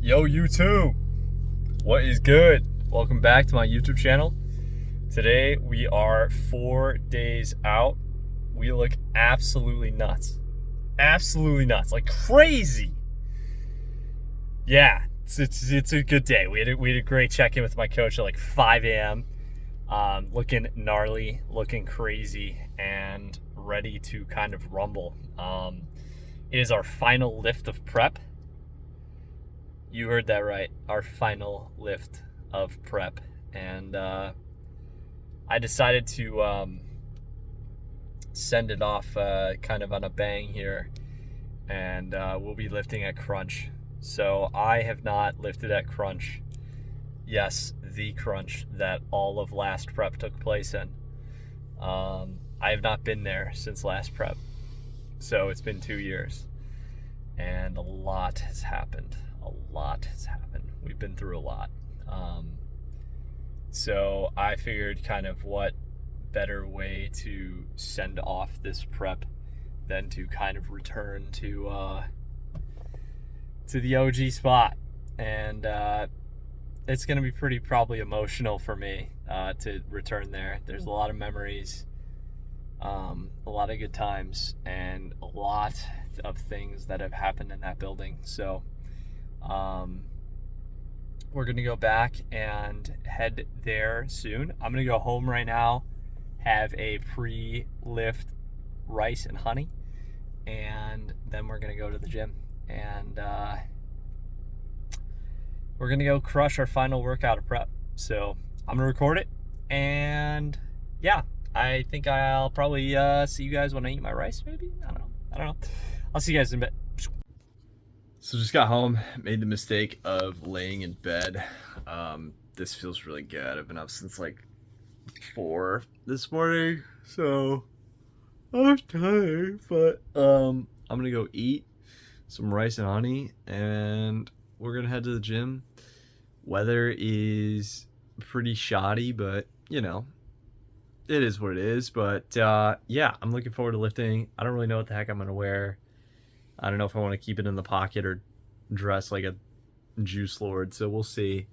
Yo, YouTube, what is good? Welcome back to my YouTube channel. Today we are 4 days out. We look absolutely nuts. Absolutely nuts, like crazy. Yeah, it's a good day. We had a great check-in with my coach at like 5 a.m. Looking gnarly, looking crazy, and ready to kind of rumble. It is our final lift of prep. You heard that right. Our final lift of prep. And I decided to send it off kind of on a bang here. And we'll be lifting at crunch. So I have not lifted at crunch. Yes, the crunch that all of last prep took place in. I have not been there since last prep. So it's been 2 years. And a lot has happened. We've been through a lot. So I figured kind of what better way to send off this prep than to kind of return to the OG spot. And it's going to be pretty probably emotional for me to return there. There's a lot of memories, a lot of good times, and a lot of things that have happened in that building. So we're gonna go back and head there soon. I'm gonna go home right now, have a pre-lift rice and honey, and then we're gonna go to the gym and we're gonna go crush our final workout of prep. So I'm gonna record it, and yeah, I think I'll probably see you guys when I eat my rice. Maybe I don't know. I'll see you guys in a bit. So just got home, made the mistake of laying in bed. This feels really good. I've been up since like 4 this morning, so I'm tired, but I'm gonna go eat some rice and honey, and we're gonna head to the gym. Weather is pretty shoddy, but you know, it is what it is. But yeah, I'm looking forward to lifting. I don't really know what the heck I'm gonna wear. I don't know if I want to keep it in the pocket or dress like a juice lord, so we'll see.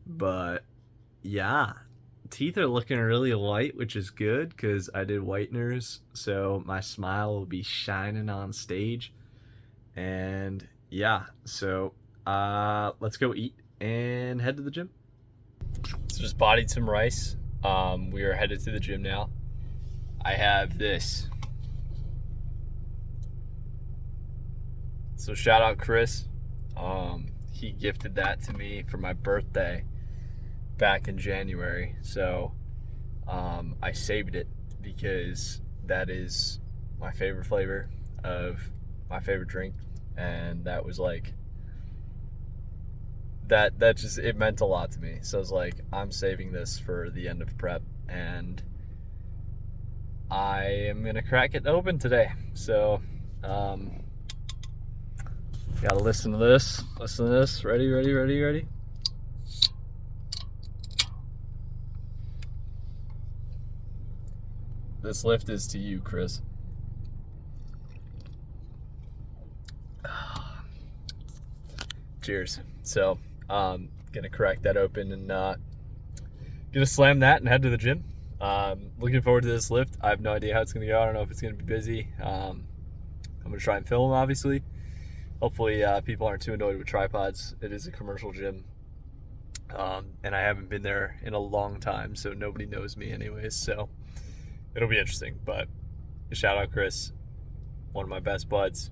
But yeah, teeth are looking really white, which is good because I did whiteners, so my smile will be shining on stage. And yeah, so let's go eat and head to the gym. So just bodied some rice. We are headed to the gym now. I have this. So shout out Chris. He gifted that to me for my birthday back in January. So I saved it because that is my favorite flavor of my favorite drink, and that was like that just, it meant a lot to me. So I was like, I'm saving this for the end of prep, and I am gonna crack it open today. So gotta listen to this. Ready. This lift is to you, Chris. Cheers. So gonna crack that open and gonna slam that and head to the gym. Looking forward to this lift. I have no idea how it's gonna go. I don't know if it's gonna be busy. I'm gonna try and film, obviously. Hopefully people aren't too annoyed with tripods. It is a commercial gym, and I haven't been there in a long time, so nobody knows me anyways, so it'll be interesting. But shout out Chris, one of my best buds.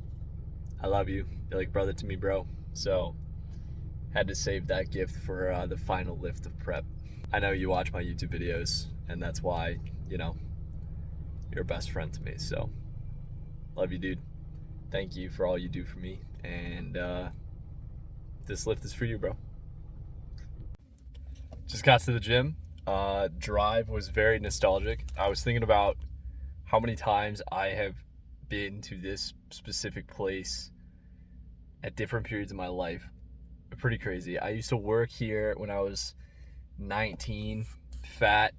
I love you. You're like brother to me, bro. So had to save that gift for the final lift of prep. I know you watch my YouTube videos, and that's why, you know, you're a best friend to me. So love you, dude. Thank you for all you do for me, and this lift is for you, bro. Just got to the gym. Drive was very nostalgic. I was thinking about how many times I have been to this specific place at different periods of my life. Pretty crazy. I used to work here when I was 19, fat,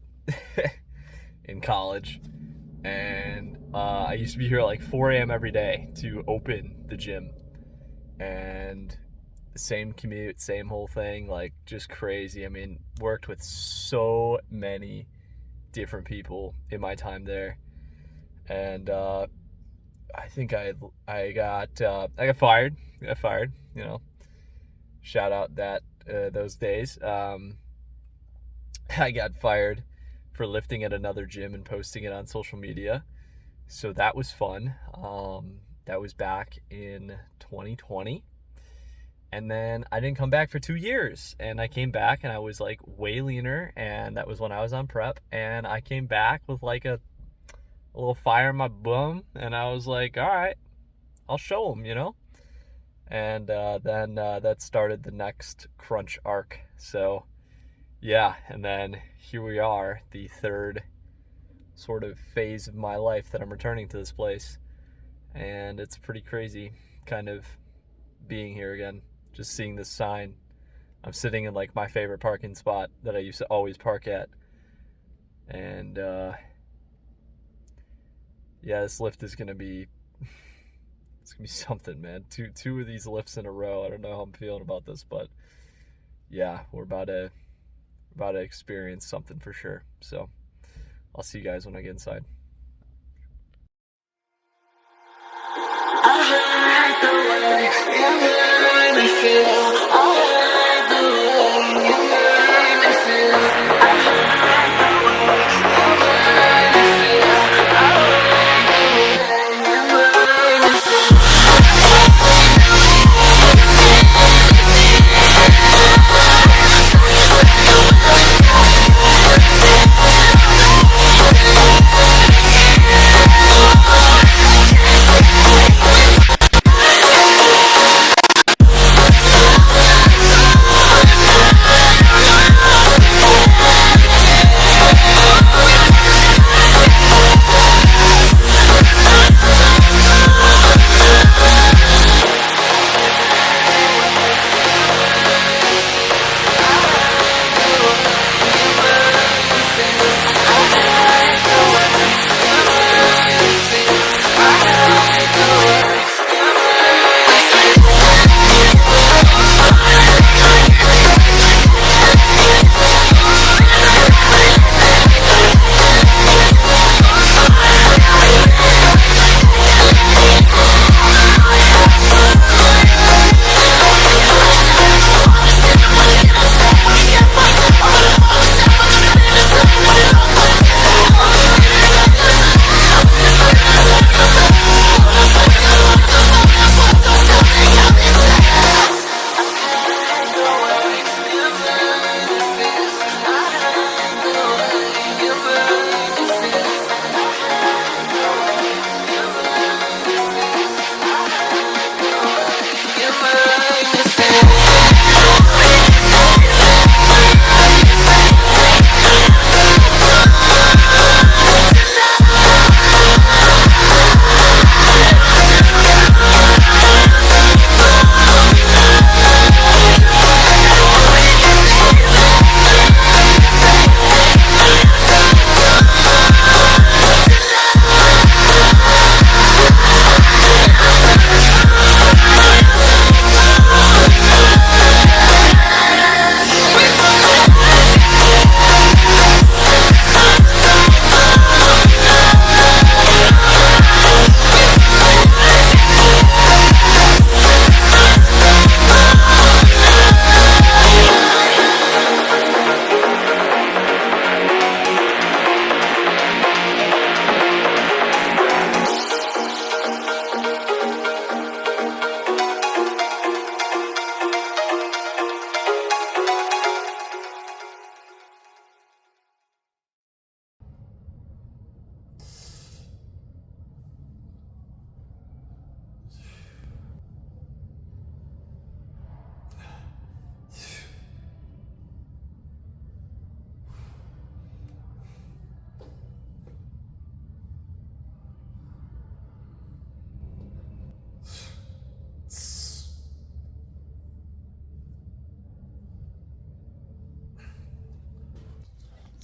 in college, and I used to be here at like 4 a.m. every day to open the gym, and same commute, same whole thing, like just crazy. I mean, worked with so many different people in my time there, and I think I got fired. Got fired. You know, shout out that those days. I got fired for lifting at another gym and posting it on social media. So that was fun. That was back in 2020. And then I didn't come back for 2 years. And I came back and I was like way leaner. And that was when I was on prep. And I came back with like a little fire in my bum. And I was like, all right, I'll show them, you know? And then that started the next crunch arc. So yeah, and then here we are, the third sort of phase of my life that I'm returning to this place. And it's pretty crazy kind of being here again, just seeing this sign. I'm sitting in like my favorite parking spot that I used to always park at. And yeah, this lift is gonna be it's gonna be something, man. Two of these lifts in a row. I don't know how I'm feeling about this, but yeah, we're about to experience something for sure. So I'll see you guys when I get inside.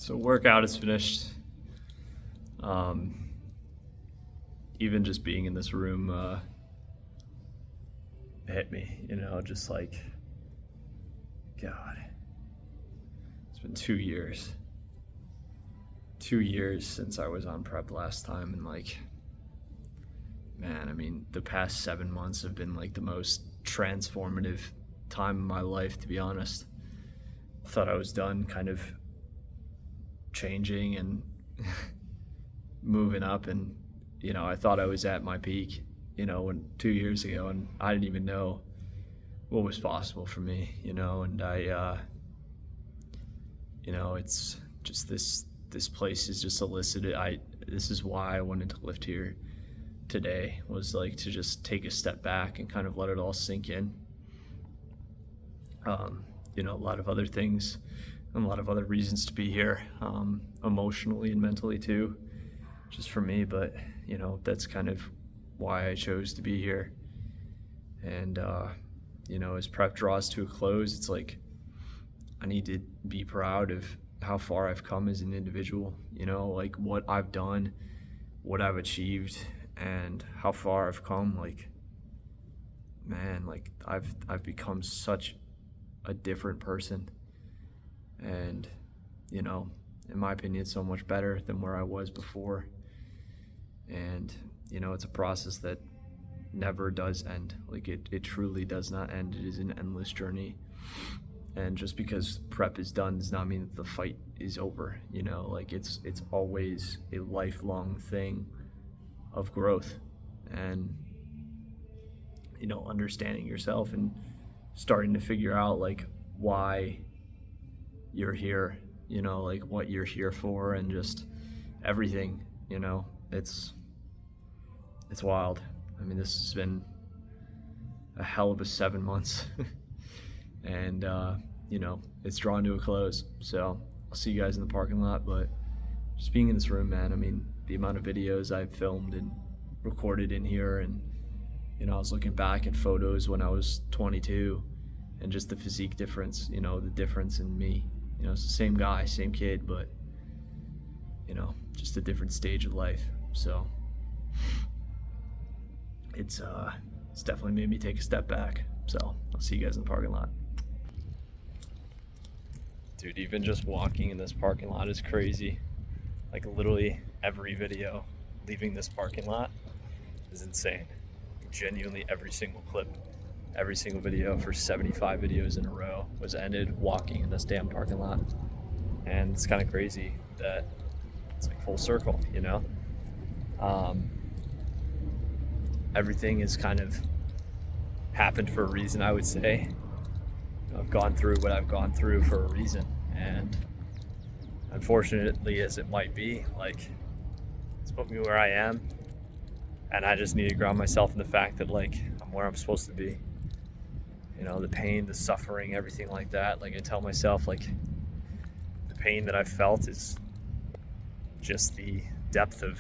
So workout is finished. Even just being in this room hit me, you know, just like God, it's been 2 years. 2 years since I was on prep last time, and like, man, I mean, the past 7 months have been like the most transformative time in my life, to be honest. I thought I was done kind of changing and moving up, and you know, I thought I was at my peak, you know, when 2 years ago, and I didn't even know what was possible for me, you know. And I you know, it's just this place has just elicited, this is why I wanted to lift here today, was like to just take a step back and kind of let it all sink in. You know, a lot of other things and a lot of other reasons to be here, emotionally and mentally too, just for me. But you know, that's kind of why I chose to be here. And you know, as prep draws to a close, it's like I need to be proud of how far I've come as an individual, you know, like what I've done, what I've achieved, and how far I've come. Like, man, like I've become such a different person, and you know, in my opinion, so much better than where I was before. And you know, it's a process that never does end. Like it truly does not end. It is an endless journey. And just because prep is done does not mean that the fight is over, you know. Like it's always a lifelong thing of growth, and you know, understanding yourself and starting to figure out like why you're here, you know, like what you're here for, and just everything, you know. It's wild. I mean, this has been a hell of a 7 months. And you know, it's drawn to a close, so I'll see you guys in the parking lot. But just being in this room, man, I mean, the amount of videos I've filmed and recorded in here, and you know, I was looking back at photos when I was 22, and just the physique difference, you know, the difference in me, you know, it's the same guy, same kid, but you know, just a different stage of life. So it's definitely made me take a step back. So I'll see you guys in the parking lot. Dude, even just walking in this parking lot is crazy. Like literally every video leaving this parking lot is insane. Genuinely every single clip, every single video for 75 videos in a row was ended walking in this damn parking lot. And it's kind of crazy that it's like full circle, you know? Everything is kind of happened for a reason, I would say. I've gone through what I've gone through for a reason, and unfortunately as it might be, like, it's put me where I am, and I just need to ground myself in the fact that like I'm where I'm supposed to be. You know, the pain, the suffering, everything like that. Like I tell myself, like, the pain that I've felt is just the depth of,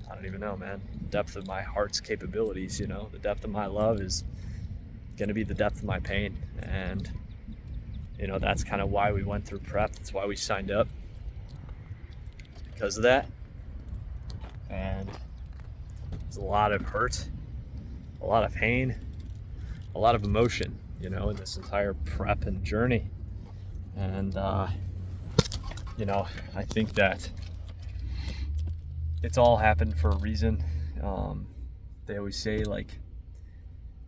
I don't even know, man, the depth of my heart's capabilities. You know, the depth of my love is gonna be the depth of my pain. And you know, that's kind of why we went through prep. That's why we signed up, because of that. And there's a lot of hurt, a lot of pain, a lot of emotion, you know, in this entire prep and journey. And you know, I think that it's all happened for a reason. They always say like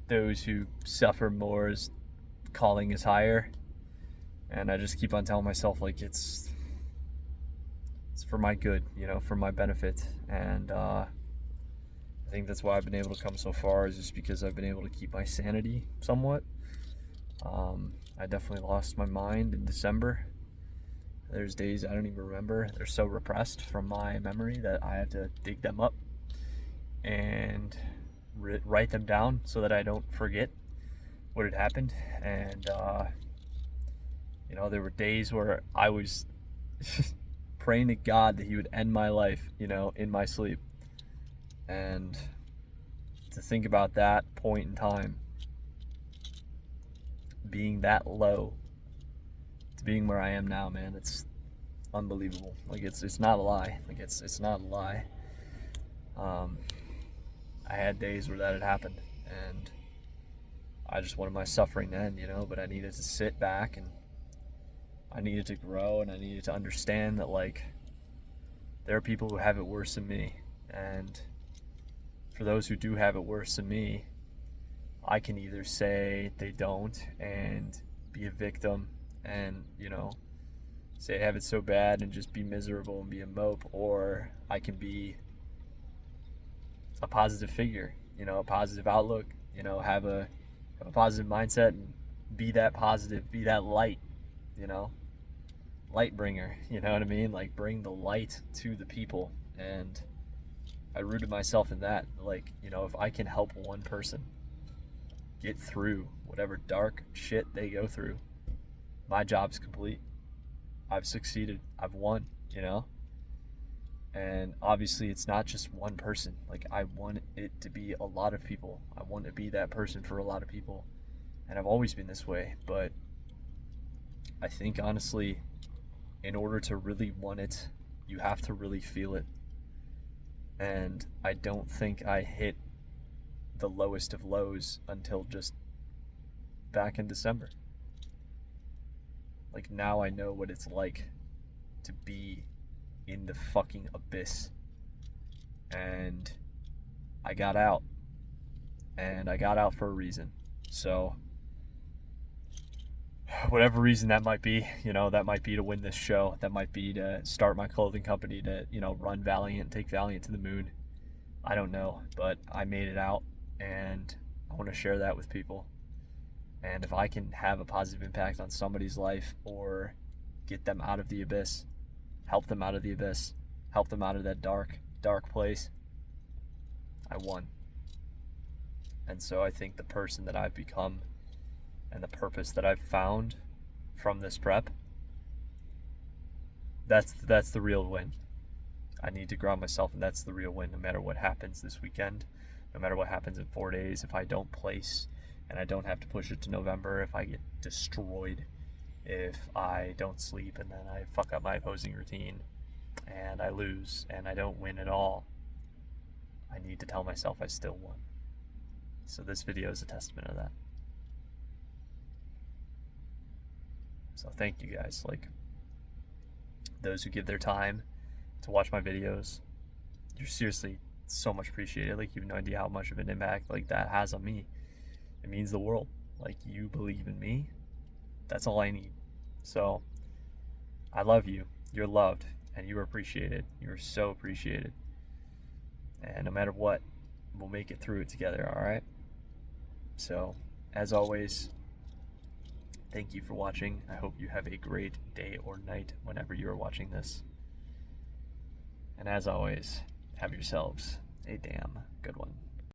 those who suffer more is calling is higher, and I just keep on telling myself like it's for my good, you know, for my benefit. And I think that's why I've been able to come so far, is just because I've been able to keep my sanity somewhat. I definitely lost my mind in December. There's days I don't even remember. They're so repressed from my memory that I have to dig them up and write them down so that I don't forget what had happened. And you know, there were days where I was praying to God that he would end my life, you know, in my sleep. And to think about that point in time, being that low to being where I am now, man, it's unbelievable. Like it's not a lie. Like it's not a lie. I had days where that had happened, and I just wanted my suffering to end, you know, but I needed to sit back and I needed to grow and I needed to understand that, like, there are people who have it worse than me. And for those who do have it worse than me, I can either say they don't and be a victim and, you know, say I have it so bad and just be miserable and be a mope, or I can be a positive figure, you know, a positive outlook, you know, have a positive mindset and be that positive, be that light, you know, light bringer, you know what I mean? Like, bring the light to the people. And I rooted myself in that. Like, you know, if I can help one person get through whatever dark shit they go through, my job's complete. I've succeeded. I've won, you know? And obviously it's not just one person. Like, I want it to be a lot of people. I want to be that person for a lot of people. And I've always been this way, but I think honestly, in order to really want it, you have to really feel it. And I don't think I hit the lowest of lows until just back in December. Like, now I know what it's like to be in the fucking abyss. And I got out. And I got out for a reason. So, whatever reason that might be, you know, that might be to win this show. That might be to start my clothing company, to, you know, run Valiant, take Valiant to the moon. I don't know, but I made it out and I want to share that with people. And if I can have a positive impact on somebody's life or get them out of the abyss, help them out of the abyss, help them out of that dark, dark place, I won. And so I think the person that I've become and the purpose that I've found from this prep, that's the real win. I need to ground myself, and that's the real win. No matter what happens this weekend, no matter what happens in 4 days, if I don't place and I don't have to push it to November, if I get destroyed, if I don't sleep and then I fuck up my posing routine and I lose and I don't win at all, I need to tell myself I still won. So this video is a testament of that. So thank you guys, like, those who give their time to watch my videos. You're seriously so much appreciated. Like, you have no idea how much of an impact like that has on me. It means the world. Like, you believe in me, that's all I need. So I love you. You're loved and you are appreciated. You're so appreciated. And no matter what, we'll make it through it together, all right? So, as always, thank you for watching. I hope you have a great day or night whenever you are watching this. And as always, have yourselves a damn good one.